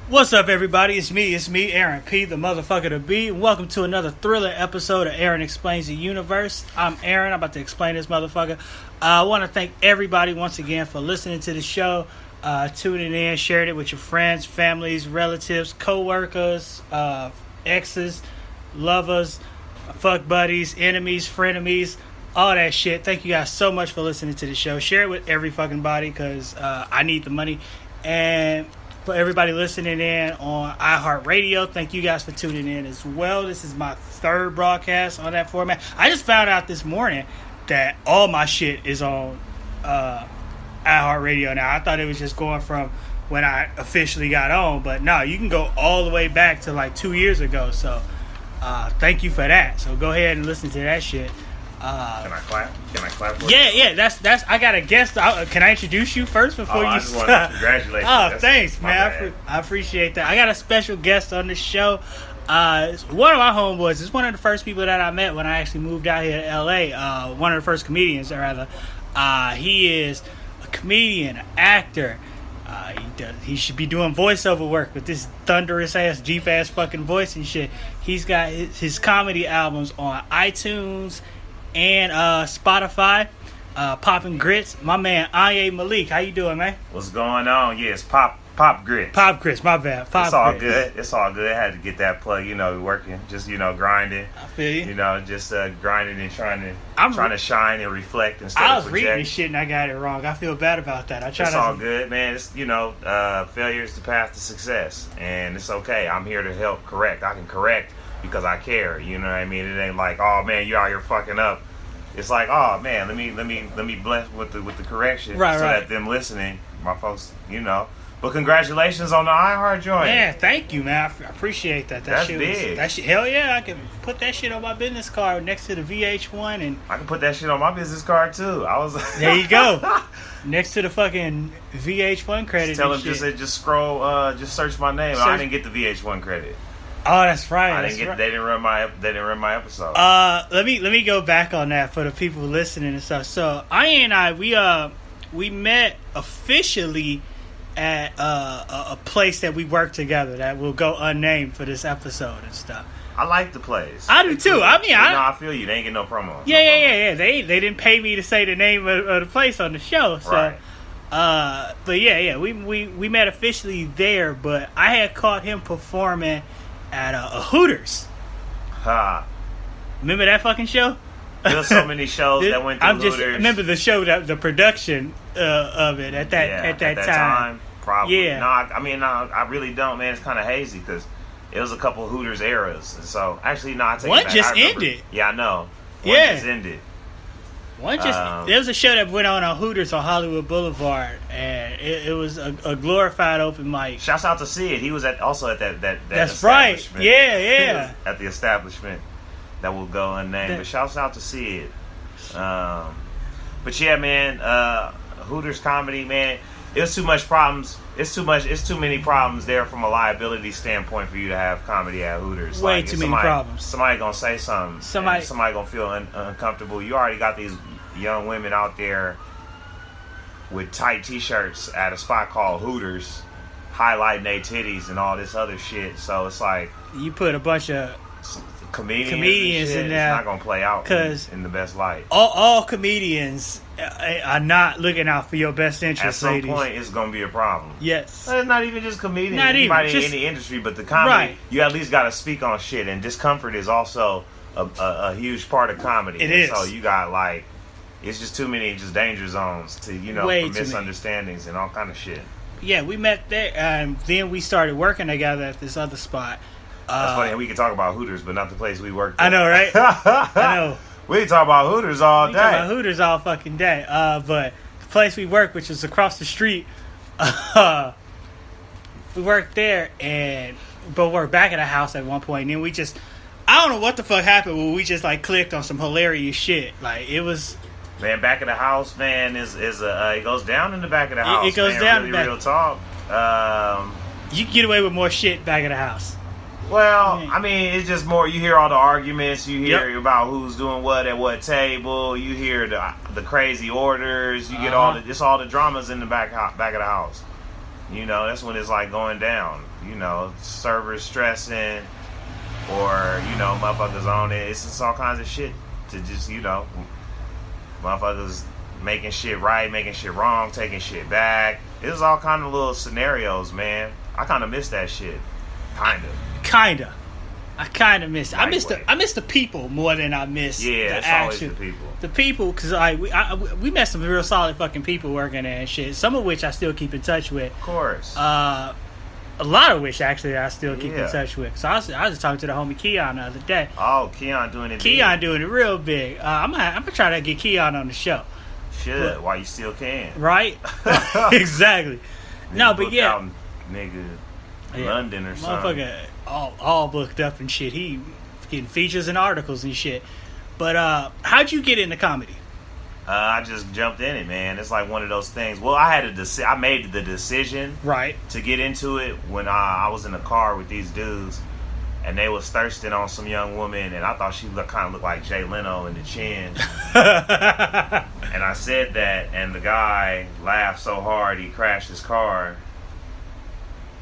What's up, everybody? It's me, Aaron P, the motherfucker to be. And welcome to another thrilling episode of Aaron Explains the Universe. I'm Aaron. I'm about to explain this motherfucker. I want to thank everybody once again for listening to the show, tuning in, sharing it with your friends, families, relatives, co-workers, exes, lovers, fuck buddies, enemies, frenemies, all that shit. Thank you guys so much for listening to the show. Share it with every fucking body because I need the money. And for everybody listening in on iHeartRadio, thank you guys for tuning in as well. This is my third broadcast on that format. I just found out this morning that all my shit is on iHeartRadio now. I thought it was just going from when I officially got on, but no, you can go all the way back to like 2 years ago. So thank you for that. So go ahead and listen to that shit. Can I clap? Yeah. That's. I got a guest. Can I introduce you first before you? I just want to congratulate you. Thanks, man. I appreciate that. I got a special guest on the show. It's one of my homeboys. It's one of the first people that I met when I actually moved out here to L.A. One of the first comedians, rather. He is a comedian, an actor. He should be doing voiceover work with this thunderous ass, Jeep ass fucking voice and shit. He's got his comedy albums on iTunes and Spotify. Poppin' Grits. My man Anye Malik. How you doing, man? What's going on? Yeah, it's Pop Grits. Pop Grits, my bad. It's all good. It's all good. I had to get that plug, working, just grinding. I feel you. Just grinding and trying to shine and reflect instead of project. I was reading this shit and I got it wrong. I feel bad about that. It's all good, man. It's failure is the path to success, and it's okay. I'm here to help correct. I can correct because I care. You know what I mean? It ain't like, oh man, you out here fucking up. It's like, oh man, let me bless with the correction, right. That them listening, my folks, But congratulations on the iHeart joint. Yeah, thank you, man. I appreciate that. That's shit big. That shit, hell yeah, I can put that shit on my business card next to the VH1, and I can put that shit on my business card too. There you go. Next to the fucking VH1 credit. Tell them just scroll, just search my name. I didn't get the VH1 credit. Oh, that's right. They didn't run my episode. Let me go back on that for the people listening and stuff. So Anye and I, we met officially at a place that we work together that will go unnamed for this episode and stuff. I like the place. I do too. I mean, I feel you. They ain't get no promo. Yeah. They didn't pay me to say the name of the place on the show. So, right. But yeah, we met officially there. But I had caught him performing at a Hooters. Remember that fucking show? There's so many shows that went through Hooters. Remember the show, the production of it at that time. Probably. Yeah. No, I really don't, man. It's kind of hazy because it was a couple of Hooters eras. So actually, no, I take it back. One just ended. Yeah, I know. One just ended. There was a show that went on Hooters on Hollywood Boulevard, and it was a glorified open mic. Shouts out to Sid. He was also at that That's right. Yeah. At the establishment that will go unnamed. But shouts out to Sid. But yeah, man, Hooters comedy, man. It's too much problems. It's too many problems there from a liability standpoint for you to have comedy at Hooters. Way too many problems. Somebody gonna say something. Somebody gonna feel uncomfortable. You already got these young women out there with tight t-shirts at a spot called Hooters, highlighting their titties and all this other shit. So it's like you put a bunch of comedians in there. It's not gonna play out in the best light. All comedians are not looking out for your best interest. At some ladies. point, it's gonna be a problem. Yes, it's not even just comedians. Anybody in any industry, but the comedy. Right. You at least got to speak on shit, and discomfort is also a huge part of comedy. It is. So you got it's just too many danger zones to for misunderstandings and all kind of shit. Yeah, we met there, and then we started working together at this other spot. That's funny. We can talk about Hooters, but not the place we worked at. I know, right? I know. We can talk about Hooters all day. We talk about Hooters all fucking day. But the place we work, which is across the street, we worked there, but we're back at the house at one point, and then I don't know what the fuck happened, but we just clicked on some hilarious shit. It was. Man, back of the house, man, it goes down in the back of the house. It goes down. Really, real talk. You can get away with more shit back of the house. Well, I mean, it's just more. You hear all the arguments. You hear about who's doing what at what table. You hear the crazy orders. You get all the dramas in the back of the house. You know, that's when it's like going down. You know, servers stressing, or you know, motherfuckers on it. It's just all kinds of shit to just, you know, motherfuckers making shit right, making shit wrong, taking shit back. It's all kind of little scenarios, man. I kind of miss that shit. Kinda. I kind of miss it. I miss the people more than I miss the it's action. Always the people. The people, because like we met some real solid fucking people working there and shit. Some of which I still keep in touch with. Of course. A lot of which actually I still keep in touch with. So I was just talking to the homie Keon the other day. Oh, Keon doing it. Keon doing it real big. I'm gonna try to get Keon on the show. Should while you still can. Right. Exactly. No, but yeah. Out, nigga, London or something. Motherfucker, all booked up and shit. He getting features and articles and shit. But how'd you get into comedy? I just jumped in it, man. It's like one of those things. Well, I made the decision to get into it when I was in the car with these dudes, and they was thirsting on some young woman, and I thought she kind of looked like Jay Leno in the chin. And I said that, and the guy laughed so hard he crashed his car.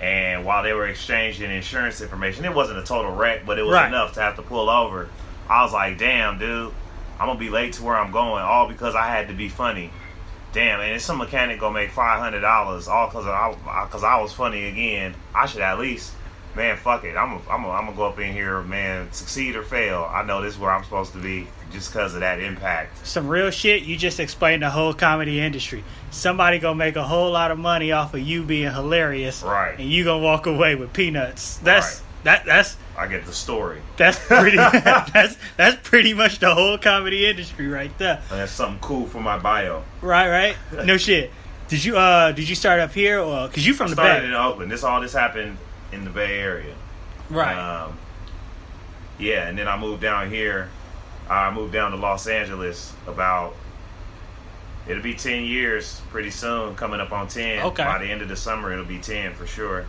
And while they were exchanging insurance information, it wasn't a total wreck, but it was enough to have to pull over. I was like, damn, dude, I'm going to be late to where I'm going, all because I had to be funny. Damn, and if some mechanic going to make $500, all because I was funny again, I should at least, man, fuck it. I'm going to go up in here, man, succeed or fail. I know this is where I'm supposed to be just because of that impact. Some real shit, you just explained the whole comedy industry. Somebody going to make a whole lot of money off of you being hilarious. Right. And you going to walk away with peanuts. That's I get the story. That's pretty. that's pretty much the whole comedy industry right there. And that's something cool for my bio. Right. No shit. Did you start up here or because you from the Bay? I started in Oakland. This happened in the Bay Area. Right. Yeah, and then I moved down here. I moved down to Los Angeles it'll be 10 years pretty soon, coming up on 10. Okay. By the end of the summer, it'll be 10 for sure.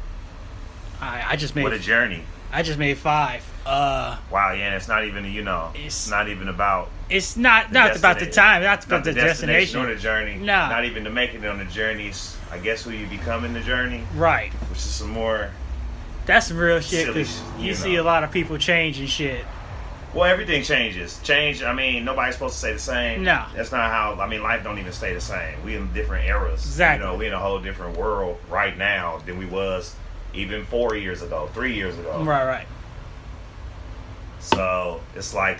I just made... What a journey. I just made 5. Wow, yeah, it's not even, it's not even about... It's not about the time, not about the destination. Or the journey. No. Not even to make it on the journey. It's, I guess, who you become in the journey. Right. Which is some more... That's some real shit, because you see a lot of people change and shit. Well, everything changes. Change, I mean, nobody's supposed to stay the same. No. That's not how, life don't even stay the same. We in different eras. Exactly. We in a whole different world right now than we was even 4 years ago, 3 years ago. Right. So, it's like,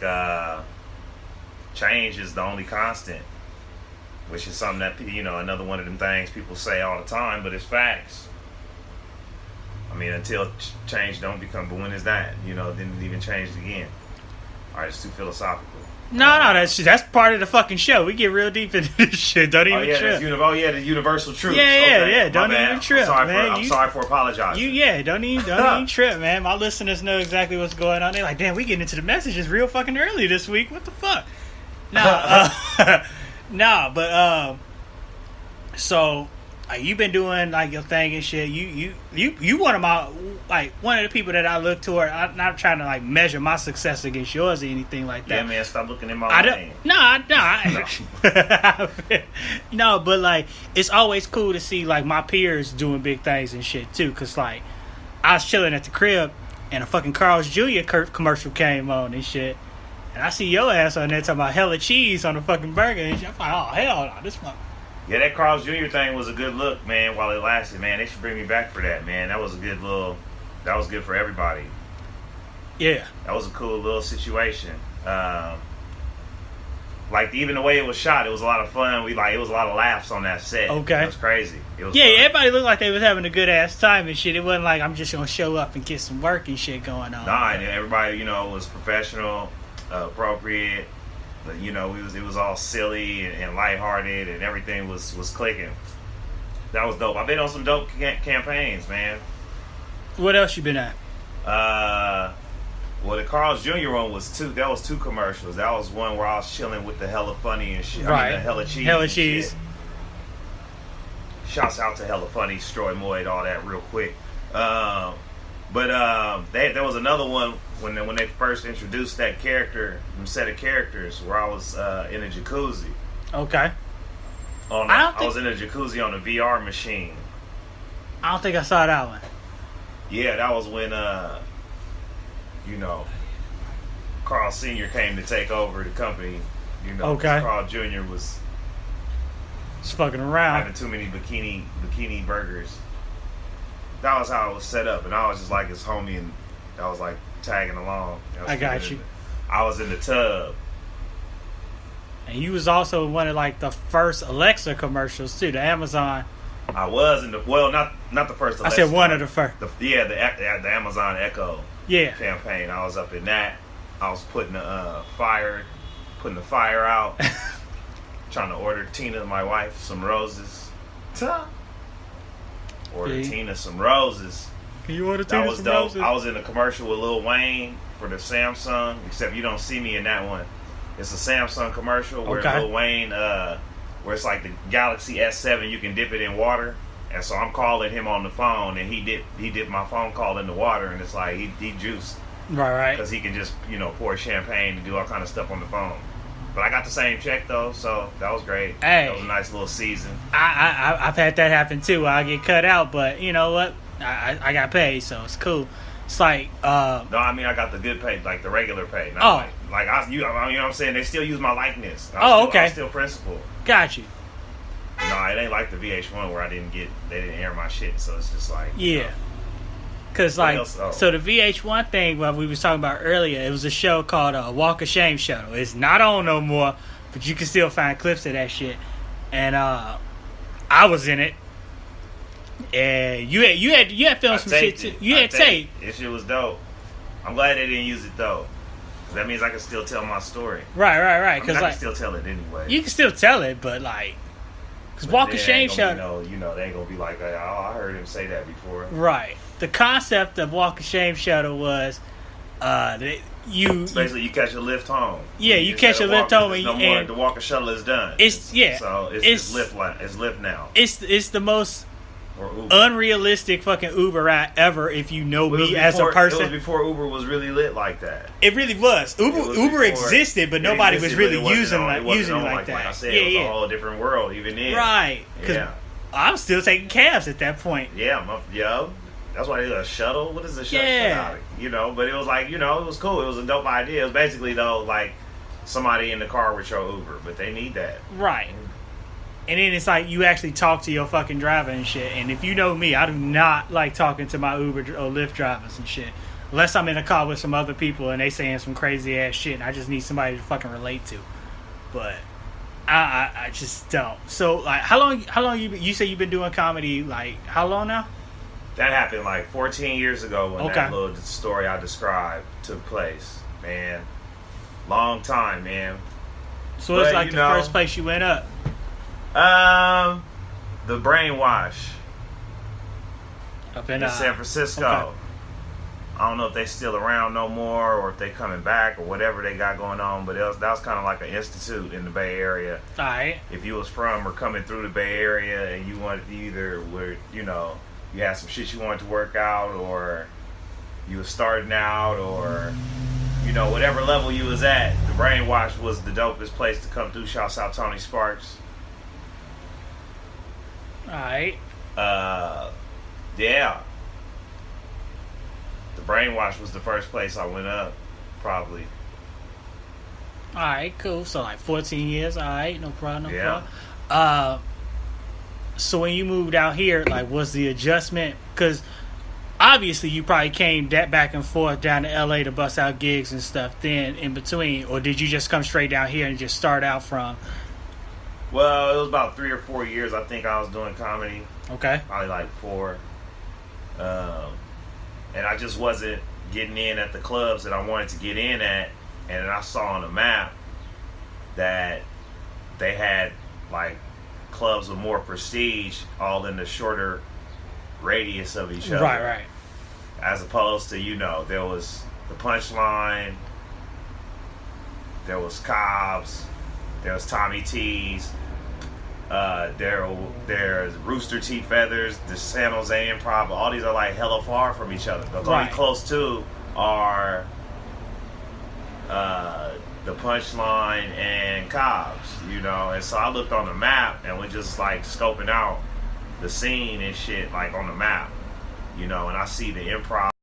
change is the only constant, which is something that, another one of them things people say all the time, but it's facts. I mean, until change don't become, but when is that? Then it even changed again. All right, it's too philosophical. No, that's part of the fucking show. We get real deep into this shit. Don't even trip. The universal truth. Yeah. Don't even trip, man. I'm sorry for apologizing. Don't even trip, man. My listeners know exactly what's going on. They're like, damn, we getting into the messages real fucking early this week. What the fuck? So you've been doing like your thing and shit. You one of my one of the people that I look toward. I'm not trying to measure my success against yours or anything like that. Yeah, man, stop looking at my lane. No, but it's always cool to see my peers doing big things and shit too. Cause I was chilling at the crib and a fucking Carl's Jr. commercial came on and shit. And I see your ass on there talking about hella cheese on the fucking burger and shit. I'm like, oh hell no, this one. Yeah, that Carl's Jr. thing was a good look, man, while it lasted, man. They should bring me back for that, man. That was good for everybody. Yeah. That was a cool little situation. Even the way it was shot, it was a lot of fun. It was a lot of laughs on that set. Okay. It was crazy. It was fun. Everybody looked like they was having a good ass time and shit. It wasn't like I'm just gonna show up and get some work and shit going on. Nah, and everybody, was professional, appropriate. But, it was all silly and lighthearted, and everything was clicking. That was dope. I've been on some dope campaigns, man. What else you been at? Well, the Carl's Jr. one was two. That was 2 commercials. That was one where I was chilling with the hella funny and shit. Right. I mean, the hella cheese. Hella cheese. Shit. Shouts out to hella funny, Stroy Moyd, all that real quick. But there was another one when they first introduced that set of characters, where I was in a jacuzzi. Okay. I was in a jacuzzi on a VR machine. I don't think I saw that one. Yeah, that was when you know, Carl Sr. came to take over the company. You know, Okay. Carl Jr. was Just fucking around. having too many bikini burgers. That was how it was set up, and I was just like his homie, and I was like tagging along. I got you. I was in the tub. And you was also one of like the first Alexa commercials too, the Amazon. I was in the not the first. I said one of the first. The Amazon Echo Yeah. campaign. I was up in that. I was putting the fire out. Trying to order Tina, my wife, some roses. Order Yeah. Tina some roses. Can you order That Tina was some dope. roses? I was in a commercial with Lil Wayne for the Samsung, except you don't see me in that one. It's a Samsung commercial where Okay. Lil Wayne, where it's like the Galaxy S7, you can dip it in water. And so I'm calling him on the phone, and he dipped my phone call in the water, and it's like he juiced Right. because he can just pour champagne and do all kind of stuff on the phone. But I got the same check though, so that was great. Hey. That was a nice little season. I've had that happen too. I get cut out, but you know what? I got paid, so it's cool. It's like No, I mean I got the good pay, like the regular pay. Not Oh. you know what I'm saying? They still use my likeness. Okay. I'm still principal. got you. No, it ain't like the VH1 where they didn't air my shit, so it's just like you Yeah. know. Cause What like else? Oh. so the VH1 thing what we was talking about earlier, it was a show called Walk of Shame Show. It's not on no more, but you can still find clips of that shit. And I was in it. And you had filmed some shit too. You had tape. This shit was dope. I'm glad they didn't use it though. 'Cause that means I can still tell my story. Right. I Cause mean, I like can still tell it anyway. you can still tell it, but like, cause But Walk of they Shame ain't gonna Show. be they ain't gonna be like, oh, I heard him say that before. Right. The concept of Walk of Shame Shuttle was, Basically, you catch a lift home. Yeah, you catch a lift home and no you- more. and The Walker Shuttle is done. So it's lift now. It's the most Or Uber. unrealistic fucking Uber ride ever. If you know It was me as a before- person, It was before Uber was really lit like that. it really was. Uber It was Uber before- existed, but it nobody existed, was but really it wasn't using on- like it wasn't using it on, like that. Like I said, yeah, it was yeah. a whole different world even then. Right. 'Cause Yeah. I'm still taking cabs at that point. Yeah, that's why they a shuttle. What is a shuttle? Yeah. But it was like, it was cool. It was a dope idea. It was basically though like somebody in the car with your Uber, but they need that. Right. And then it's like you actually talk to your fucking driver and shit. And if you know me, I do not like talking to my Uber or Lyft drivers and shit. Unless I'm in a car with some other people and they saying some crazy ass shit and I just need somebody to fucking relate to. But I just don't. So like how long you say you've been doing comedy, like how long now? That happened like 14 years ago when Okay. that little story I described took place. Man, long time, man. So it's But, like the first place you went up. The Brainwash Up in in San Francisco. okay. I don't know if they still around no more or if they coming back or whatever they got going on, but that was kind of like an institute in the Bay Area. Alright. If you was from or coming through the Bay Area and you wanted to either you had some shit you wanted to work out or you was starting out or whatever level you was at, the Brainwash was the dopest place to come through. Shouts out Tony Sparks. Alright. Yeah. The Brainwash was the first place I went up, probably. Alright, cool. So like 14 years, alright, no problem, no Yeah. problem. So when you moved out here, like was the adjustment, because obviously you probably came that back and forth down to LA to bust out gigs and stuff then in between, or did you just come straight down here and just start out from? Well, it was about 3 or 4 years I think I was doing comedy. Okay. Probably like 4. And I just wasn't getting in at the clubs that I wanted to get in at. And then I saw on the map that they had like clubs with more prestige all in the shorter radius of each other. Right. As opposed to, there was the Punchline, there was Cobb's, there was Tommy T's, there's Rooster Teeth Feathers, the San Jose Improv. All these are like hella far from each other. The only close to are the Punchline and Cobb's, And so I looked on the map and was just like scoping out the scene and shit like on the map, you know, and I see the improv